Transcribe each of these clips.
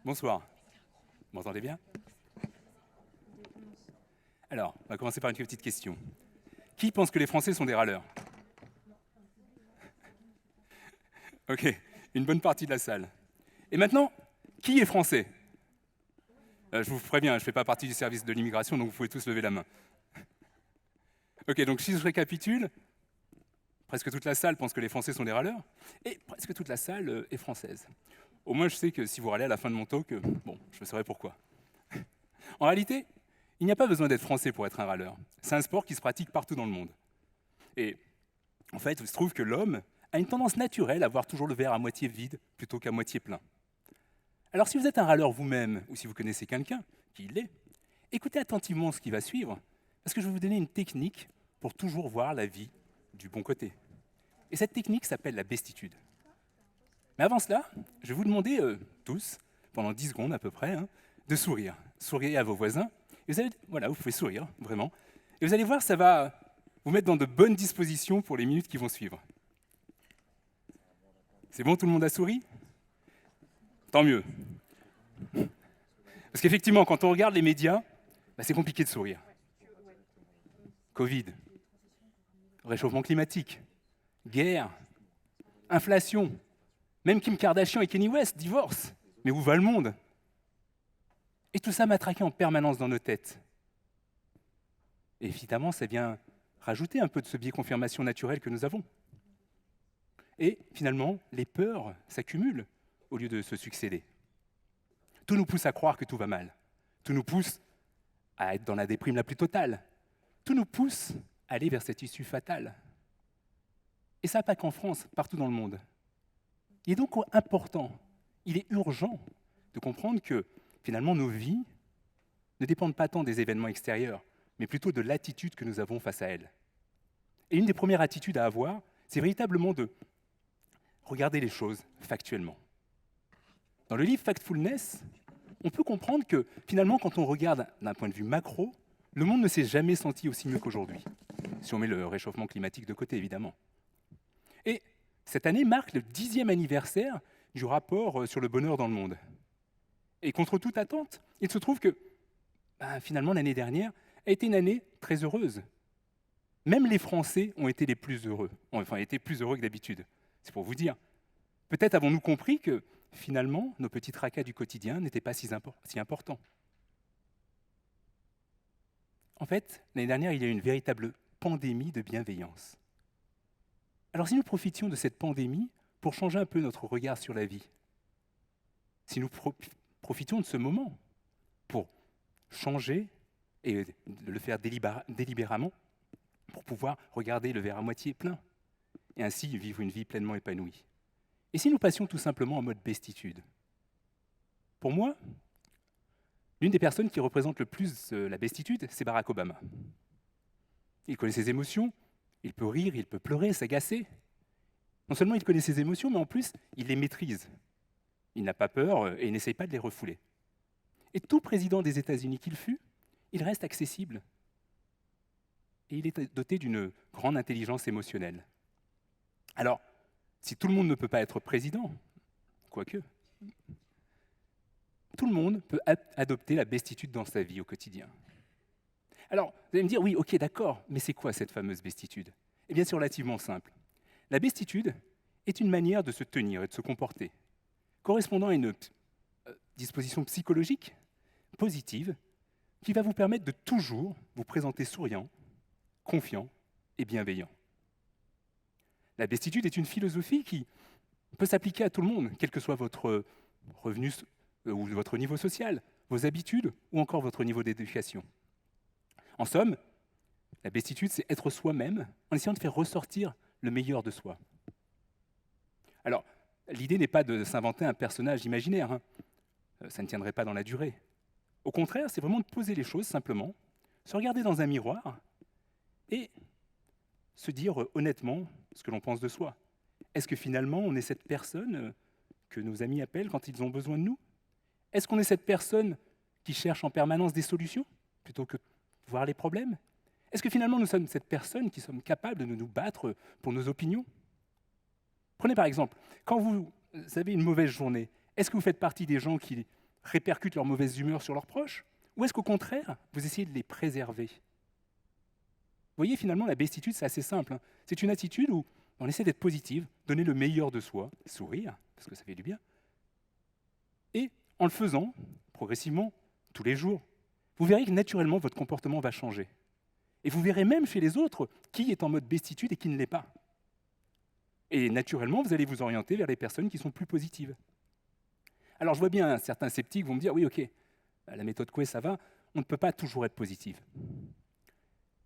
Bonsoir. Vous m'entendez bien? Alors, on va commencer par une petite question. Qui pense que les Français sont des râleurs? Ok, une bonne partie de la salle. Et maintenant, qui est français? Je vous préviens, je ne fais pas partie du service de l'immigration, donc vous pouvez tous lever la main. Ok, donc si je récapitule, presque toute la salle pense que les Français sont des râleurs, et presque toute la salle est française. Au moins, je sais que si vous râlez à la fin de mon talk, bon, je saurai pourquoi. En réalité, il n'y a pas besoin d'être français pour être un râleur. C'est un sport qui se pratique partout dans le monde. Et en fait, il se trouve que l'homme a une tendance naturelle à voir toujours le verre à moitié vide plutôt qu'à moitié plein. Alors si vous êtes un râleur vous-même, ou si vous connaissez quelqu'un qui l'est, écoutez attentivement ce qui va suivre, parce que je vais vous donner une technique pour toujours voir la vie du bon côté. Et cette technique s'appelle la bestitude. Mais avant cela, je vais vous demander tous, pendant 10 secondes à peu près, de sourire. Souriez à vos voisins. Et vous allez, voilà, vous pouvez sourire, vraiment. Et vous allez voir, ça va vous mettre dans de bonnes dispositions pour les minutes qui vont suivre. C'est bon, tout le monde a souri? Tant mieux. Parce qu'effectivement, quand on regarde les médias, c'est compliqué de sourire. Covid, réchauffement climatique, guerre, inflation, même Kim Kardashian et Kanye West divorcent. Mais où va le monde? Et tout ça matraqué en permanence dans nos têtes. Et évidemment, ça vient rajouter un peu de ce biais confirmation naturel que nous avons. Et finalement, les peurs s'accumulent au lieu de se succéder. Tout nous pousse à croire que tout va mal. Tout nous pousse à être dans la déprime la plus totale. Tout nous pousse à aller vers cette issue fatale. Et ça, pas qu'en France, partout dans le monde. Il est donc important, il est urgent de comprendre que finalement nos vies ne dépendent pas tant des événements extérieurs, mais plutôt de l'attitude que nous avons face à elles. Et une des premières attitudes à avoir, c'est véritablement de regarder les choses factuellement. Dans le livre Factfulness, on peut comprendre que finalement, quand on regarde d'un point de vue macro, le monde ne s'est jamais senti aussi mieux qu'aujourd'hui, si on met le réchauffement climatique de côté, évidemment. Et cette année marque le 10e anniversaire du rapport sur le bonheur dans le monde. Et contre toute attente, il se trouve que finalement, l'année dernière a été une année très heureuse. Même les Français ont été les plus heureux, enfin été plus heureux que d'habitude. C'est pour vous dire. Peut-être avons-nous compris que finalement, nos petits tracas du quotidien n'étaient pas si importants. En fait, l'année dernière, il y a eu une véritable pandémie de bienveillance. Alors si nous profitions de cette pandémie pour changer un peu notre regard sur la vie, si nous profitions de ce moment pour changer et de le faire délibérément, pour pouvoir regarder le verre à moitié plein et ainsi vivre une vie pleinement épanouie. Et si nous passions tout simplement en mode bestitude? Pour moi, l'une des personnes qui représente le plus la bestitude, c'est Barack Obama. Il connaît ses émotions, il peut rire, il peut pleurer, s'agacer. Non seulement il connaît ses émotions, mais en plus, il les maîtrise. Il n'a pas peur et il n'essaye pas de les refouler. Et tout président des États-Unis qu'il fut, il reste accessible. Et il est doté d'une grande intelligence émotionnelle. Alors, si tout le monde ne peut pas être président, quoique, tout le monde peut adopter la bestitude dans sa vie au quotidien. Alors, vous allez me dire, oui, ok, d'accord, mais c'est quoi cette fameuse bestitude? Eh bien, c'est relativement simple. La bestitude est une manière de se tenir et de se comporter, correspondant à une disposition psychologique positive qui va vous permettre de toujours vous présenter souriant, confiant et bienveillant. La bestitude est une philosophie qui peut s'appliquer à tout le monde, quel que soit votre revenu ou votre niveau social, vos habitudes ou encore votre niveau d'éducation. En somme, la bestitude, c'est être soi-même en essayant de faire ressortir le meilleur de soi. Alors, l'idée n'est pas de s'inventer un personnage imaginaire, ça ne tiendrait pas dans la durée. Au contraire, c'est vraiment de poser les choses simplement, se regarder dans un miroir et se dire honnêtement ce que l'on pense de soi. Est-ce que finalement on est cette personne que nos amis appellent quand ils ont besoin de nous? Est-ce qu'on est cette personne qui cherche en permanence des solutions plutôt que de voir les problèmes? Est-ce que finalement nous sommes cette personne qui sommes capables de nous battre pour nos opinions? Prenez par exemple, quand vous avez une mauvaise journée, est-ce que vous faites partie des gens qui répercutent leur mauvaise humeur sur leurs proches? Ou est-ce qu'au contraire, vous essayez de les préserver? Vous voyez, finalement, la bestitude, c'est assez simple, hein. C'est une attitude où on essaie d'être positive, donner le meilleur de soi, sourire, parce que ça fait du bien. Et en le faisant, progressivement, tous les jours, vous verrez que naturellement, votre comportement va changer. Et vous verrez même chez les autres qui est en mode bestitude et qui ne l'est pas. Et naturellement, vous allez vous orienter vers les personnes qui sont plus positives. Alors je vois bien certains sceptiques vont me dire, oui, ok, la méthode Coué, ça va, on ne peut pas toujours être positive.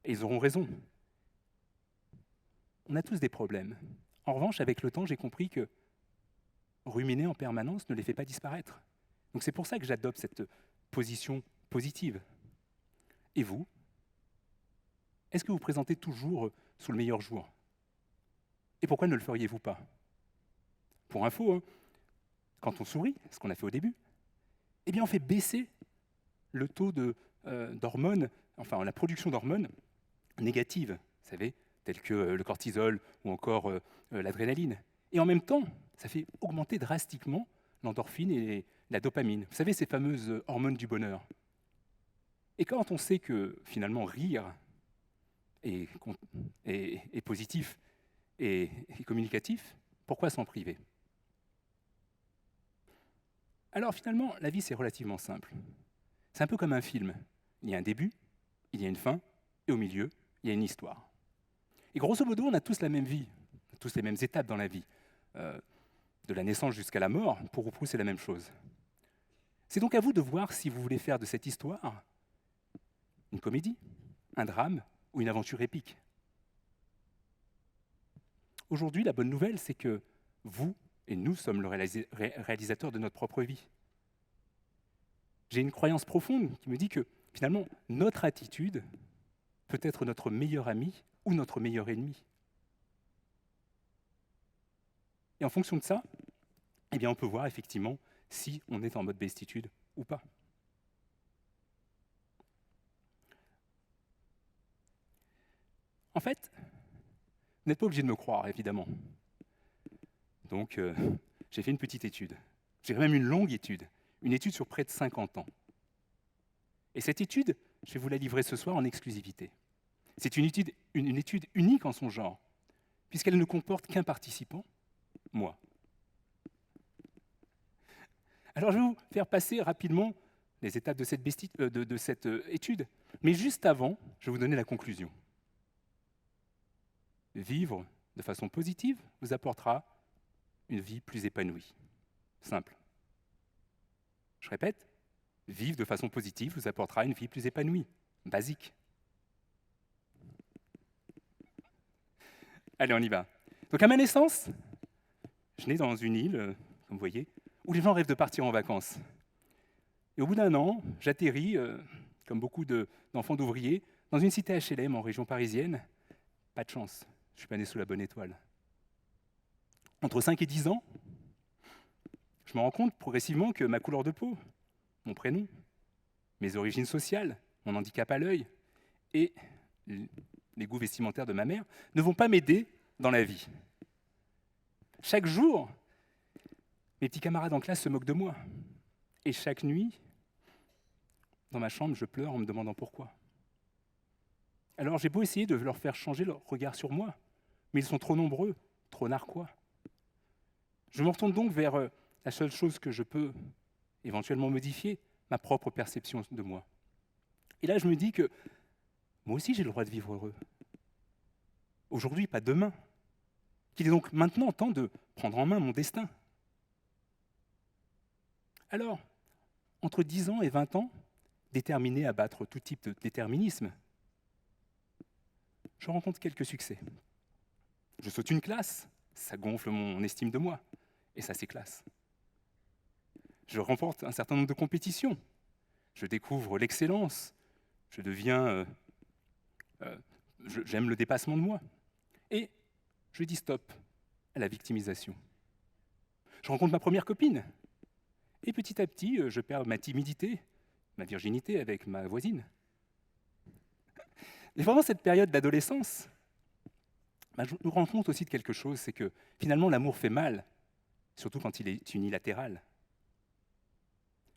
Et ils auront raison. On a tous des problèmes. En revanche, avec le temps, j'ai compris que ruminer en permanence ne les fait pas disparaître. Donc c'est pour ça que j'adopte cette position positive. Et vous? Est-ce que vous présentez toujours sous le meilleur jour? Et pourquoi ne le feriez-vous pas? Pour info, hein, quand on sourit, ce qu'on a fait au début, eh bien on fait baisser le taux d'hormones, enfin la production d'hormones négatives, vous savez, telles que le cortisol ou encore l'adrénaline. Et en même temps, ça fait augmenter drastiquement l'endorphine et la dopamine. Vous savez, ces fameuses hormones du bonheur. Et quand on sait que finalement rire est positif et communicatif, pourquoi s'en priver? Alors finalement, la vie c'est relativement simple. C'est un peu comme un film. Il y a un début, il y a une fin, et au milieu, il y a une histoire. Et grosso modo, on a tous la même vie, on a tous les mêmes étapes dans la vie. De la naissance jusqu'à la mort, pour vous, c'est la même chose. C'est donc à vous de voir si vous voulez faire de cette histoire une comédie, un drame ou une aventure épique. Aujourd'hui, la bonne nouvelle, c'est que vous et nous sommes le réalisateur de notre propre vie. J'ai une croyance profonde qui me dit que, finalement, notre attitude peut être notre meilleur ami ou notre meilleur ennemi. Et en fonction de ça, eh bien, on peut voir effectivement si on est en mode bestitude ou pas. En fait, vous n'êtes pas obligé de me croire, évidemment. Donc, j'ai fait une petite étude. J'ai même une longue étude, une étude sur près de 50 ans. Et cette étude, je vais vous la livrer ce soir en exclusivité. C'est une étude unique en son genre, puisqu'elle ne comporte qu'un participant, moi. Alors, je vais vous faire passer rapidement les étapes de cette étude, mais juste avant, je vais vous donner la conclusion. Vivre de façon positive vous apportera une vie plus épanouie. Simple. Je répète, vivre de façon positive vous apportera une vie plus épanouie. Basique. Allez, on y va. Donc à ma naissance, je nais dans une île, comme vous voyez, où les gens rêvent de partir en vacances. Et au bout d'un an, j'atterris, comme beaucoup d'enfants d'ouvriers, dans une cité HLM en région parisienne. Pas de chance, je ne suis pas né sous la bonne étoile. Entre 5 et 10 ans, je me rends compte progressivement que ma couleur de peau, mon prénom, mes origines sociales, mon handicap à l'œil et les goûts vestimentaires de ma mère ne vont pas m'aider dans la vie. Chaque jour, mes petits camarades en classe se moquent de moi. Et chaque nuit, dans ma chambre, je pleure en me demandant pourquoi. Alors j'ai beau essayer de leur faire changer leur regard sur moi, mais ils sont trop nombreux, trop narquois. Je me retourne donc vers la seule chose que je peux éventuellement modifier, ma propre perception de moi. Et là, je me dis que moi aussi, j'ai le droit de vivre heureux. Aujourd'hui, pas demain. Qu'il est donc maintenant temps de prendre en main mon destin. Alors, entre 10 ans et 20 ans, déterminé à battre tout type de déterminisme, je rencontre quelques succès. Je saute une classe, ça gonfle mon estime de moi, et ça c'est classe. Je remporte un certain nombre de compétitions, je découvre l'excellence, je deviens... j'aime le dépassement de moi, et je dis stop à la victimisation. Je rencontre ma première copine, et petit à petit, je perds ma timidité, ma virginité avec ma voisine. Et pendant cette période d'adolescence, je me rends compte aussi de quelque chose, c'est que finalement l'amour fait mal, surtout quand il est unilatéral.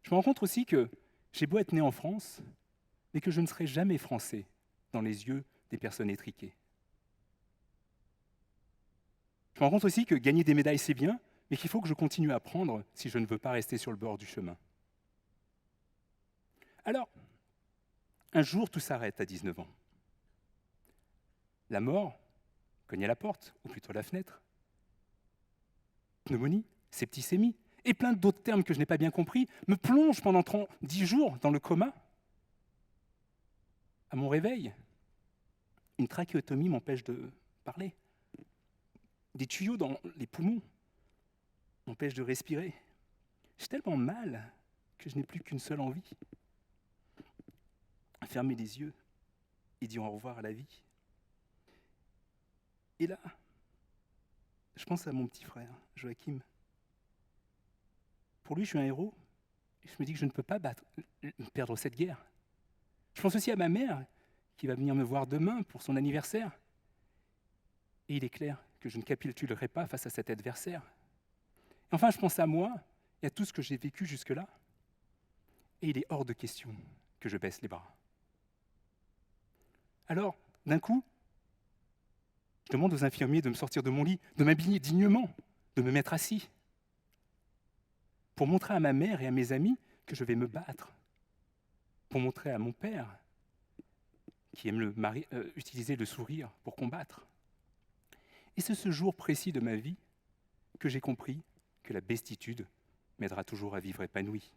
Je me rends compte aussi que j'ai beau être né en France, mais que je ne serai jamais français dans les yeux des personnes étriquées. Je me rends compte aussi que gagner des médailles, c'est bien, mais qu'il faut que je continue à apprendre si je ne veux pas rester sur le bord du chemin. Alors, un jour, tout s'arrête à 19 ans. La mort cogne à la porte, ou plutôt à la fenêtre. Pneumonie, septicémie, et plein d'autres termes que je n'ai pas bien compris, me plongent pendant 10 jours dans le coma. À mon réveil, une trachéotomie m'empêche de parler. Des tuyaux dans les poumons m'empêchent de respirer. J'ai tellement mal que je n'ai plus qu'une seule envie. Fermer les yeux et dire au revoir à la vie. Et là, je pense à mon petit frère, Joachim. Pour lui, je suis un héros. Et je me dis que je ne peux pas perdre cette guerre. Je pense aussi à ma mère, qui va venir me voir demain pour son anniversaire. Et il est clair que je ne capitulerai pas face à cet adversaire. Et enfin, je pense à moi et à tout ce que j'ai vécu jusque-là. Et il est hors de question que je baisse les bras. Alors, d'un coup, je demande aux infirmiers de me sortir de mon lit, de m'habiller dignement, de me mettre assis, pour montrer à ma mère et à mes amis que je vais me battre, pour montrer à mon père, qui aime utiliser le sourire pour combattre. Et c'est ce jour précis de ma vie que j'ai compris que la bestitude m'aidera toujours à vivre épanoui.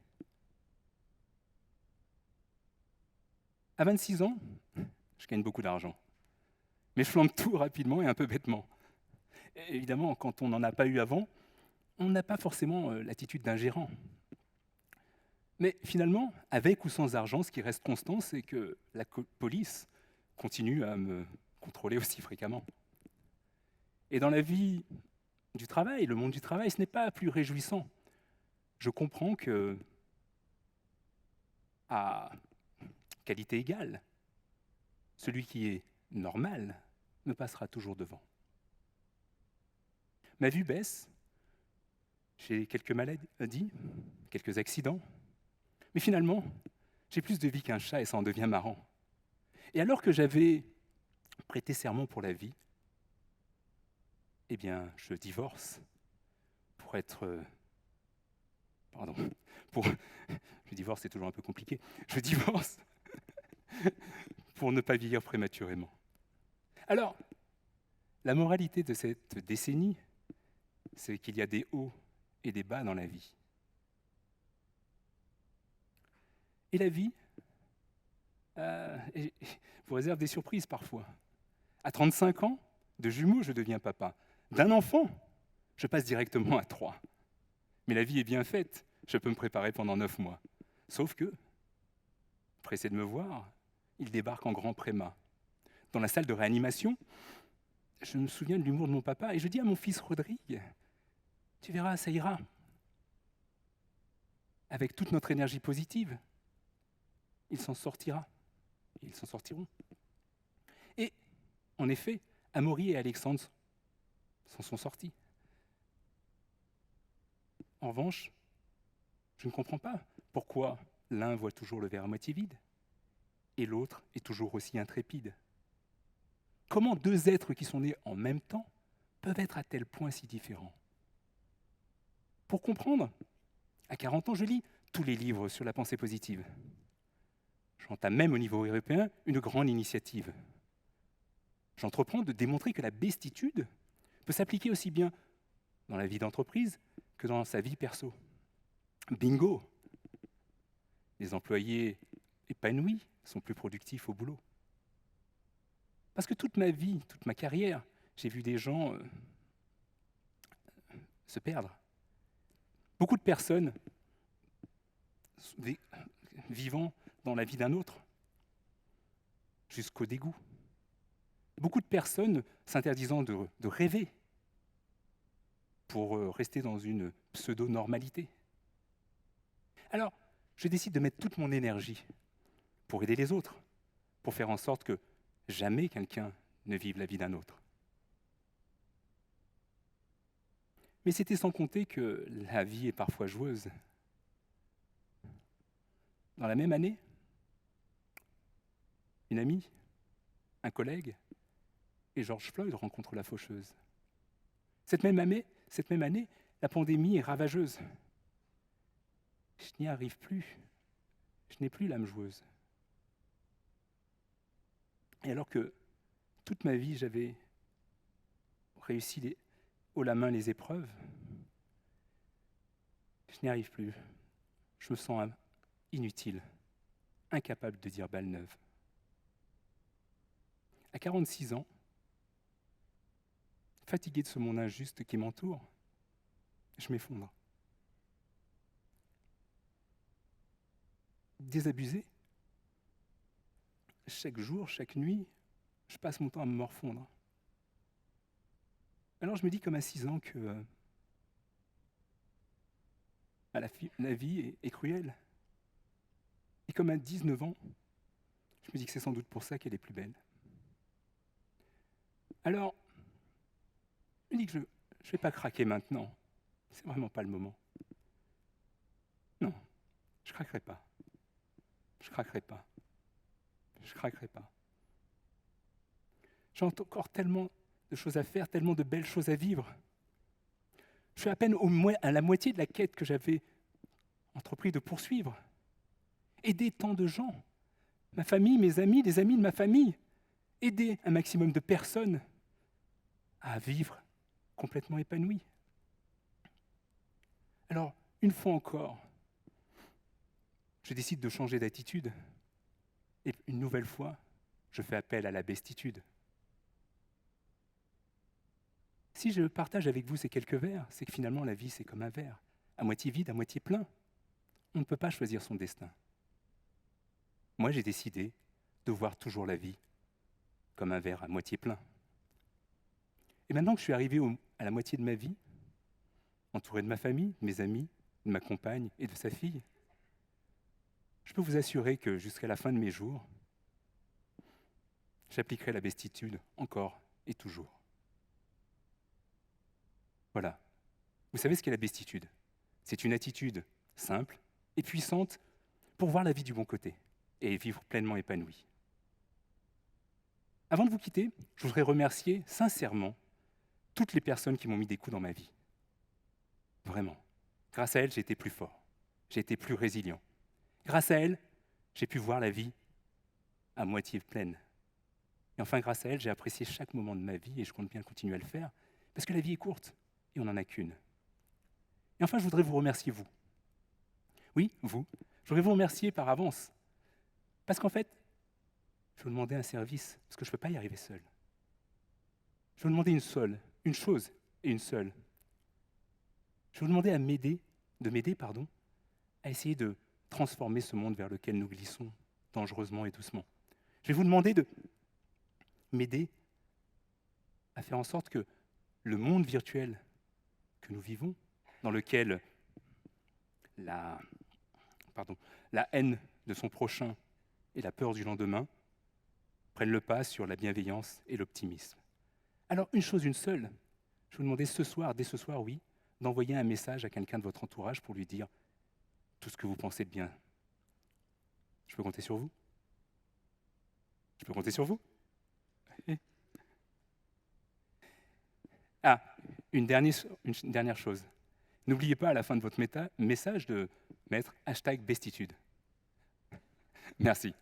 À 26 ans, je gagne beaucoup d'argent, mais je flambe tout rapidement et un peu bêtement. Et évidemment, quand on n'en a pas eu avant, on n'a pas forcément l'attitude d'un gérant. Mais finalement, avec ou sans argent, ce qui reste constant, c'est que la police continue à me contrôler aussi fréquemment. Et dans la vie du travail, le monde du travail, ce n'est pas plus réjouissant. Je comprends que, à qualité égale, celui qui est normal me passera toujours devant. Ma vue baisse, j'ai quelques maladies, quelques accidents, mais finalement, j'ai plus de vie qu'un chat et ça en devient marrant. Et alors que j'avais prêté serment pour la vie, eh bien, je divorce pour être... Le divorce, c'est toujours un peu compliqué. Je divorce pour ne pas vieillir prématurément. Alors, la moralité de cette décennie, c'est qu'il y a des hauts et des bas dans la vie. Et la vie vous réserve des surprises parfois. À 35 ans, de jumeaux, je deviens papa. D'un enfant, je passe directement à 3. Mais la vie est bien faite, je peux me préparer pendant 9 mois. Sauf que, pressé de me voir, il débarque en grand préma. Dans la salle de réanimation, je me souviens de l'humour de mon papa et je dis à mon fils Rodrigue, tu verras, ça ira. Avec toute notre énergie positive, il s'en sortira. Ils s'en sortiront. Et, en effet, Amaury et Alexandre s'en sont sortis. En revanche, je ne comprends pas pourquoi l'un voit toujours le verre à moitié vide et l'autre est toujours aussi intrépide. Comment deux êtres qui sont nés en même temps peuvent être à tel point si différents? Pour comprendre, à 40 ans, je lis tous les livres sur la pensée positive. J'entame même au niveau européen une grande initiative. J'entreprends de démontrer que la bestitude peut s'appliquer aussi bien dans la vie d'entreprise que dans sa vie perso. Bingo! Les employés épanouis sont plus productifs au boulot. Parce que toute ma vie, toute ma carrière, j'ai vu des gens se perdre. Beaucoup de personnes vivant dans la vie d'un autre, jusqu'au dégoût. Beaucoup de personnes s'interdisant de rêver pour rester dans une pseudo-normalité. Alors, je décide de mettre toute mon énergie pour aider les autres, pour faire en sorte que jamais quelqu'un ne vive la vie d'un autre. Mais c'était sans compter que la vie est parfois joueuse. dans la même année, une amie, un collègue, et George Floyd rencontre la faucheuse. Cette même année, la pandémie est ravageuse. Je n'y arrive plus. Je n'ai plus l'âme joueuse. Et alors que toute ma vie, j'avais réussi haut la main les épreuves, je n'y arrive plus. Je me sens inutile, incapable de dire balle neuve. À 46 ans, fatigué de ce monde injuste qui m'entoure, je m'effondre. Désabusé, chaque jour, chaque nuit, je passe mon temps à me morfondre. Alors je me dis comme à 6 ans que la vie est cruelle. Et comme à 19 ans, je me dis que c'est sans doute pour ça qu'elle est plus belle. Alors, je me dis que je ne vais pas craquer maintenant. C'est vraiment pas le moment. Non, je craquerai pas. Je craquerai pas. Je craquerai pas. J'ai encore tellement de choses à faire, tellement de belles choses à vivre. Je suis à peine à la moitié de la quête que j'avais entrepris de poursuivre. Aider tant de gens, ma famille, mes amis, les amis de ma famille, aider un maximum de personnes à vivre complètement épanouies. Alors, une fois encore, je décide de changer d'attitude et une nouvelle fois, je fais appel à la bestitude. Si je partage avec vous ces quelques vers, c'est que finalement la vie c'est comme un verre, à moitié vide, à moitié plein. On ne peut pas choisir son destin. Moi j'ai décidé de voir toujours la vie comme un verre à moitié plein. Et maintenant que je suis arrivé à la moitié de ma vie, entouré de ma famille, de mes amis, de ma compagne et de sa fille, je peux vous assurer que jusqu'à la fin de mes jours, j'appliquerai la bestitude encore et toujours. Voilà. Vous savez ce qu'est la bestitude? C'est une attitude simple et puissante pour voir la vie du bon côté et vivre pleinement épanoui. Avant de vous quitter, je voudrais remercier sincèrement toutes les personnes qui m'ont mis des coups dans ma vie. Vraiment. Grâce à elles, j'ai été plus fort. J'ai été plus résilient. Grâce à elles, j'ai pu voir la vie à moitié pleine. Et enfin, grâce à elles, j'ai apprécié chaque moment de ma vie et je compte bien continuer à le faire parce que la vie est courte et on n'en a qu'une. Et enfin, je voudrais vous remercier, vous. Oui, vous. Je voudrais vous remercier par avance. Parce qu'en fait, je vais vous demander un service, parce que je ne peux pas y arriver seul. Je vais vous demander une chose et une seule. Je vais vous demander de m'aider, à essayer de transformer ce monde vers lequel nous glissons dangereusement et doucement. Je vais vous demander de m'aider à faire en sorte que le monde virtuel que nous vivons, dans lequel la haine de son prochain et la peur du lendemain prennent le pas sur la bienveillance et l'optimisme. Alors, une chose, une seule, je vais vous demander dès ce soir, oui, d'envoyer un message à quelqu'un de votre entourage pour lui dire tout ce que vous pensez de bien. Je peux compter sur vous? Je peux compter sur vous? Ah, une dernière chose. N'oubliez pas à la fin de votre message de mettre #bestitude. Merci.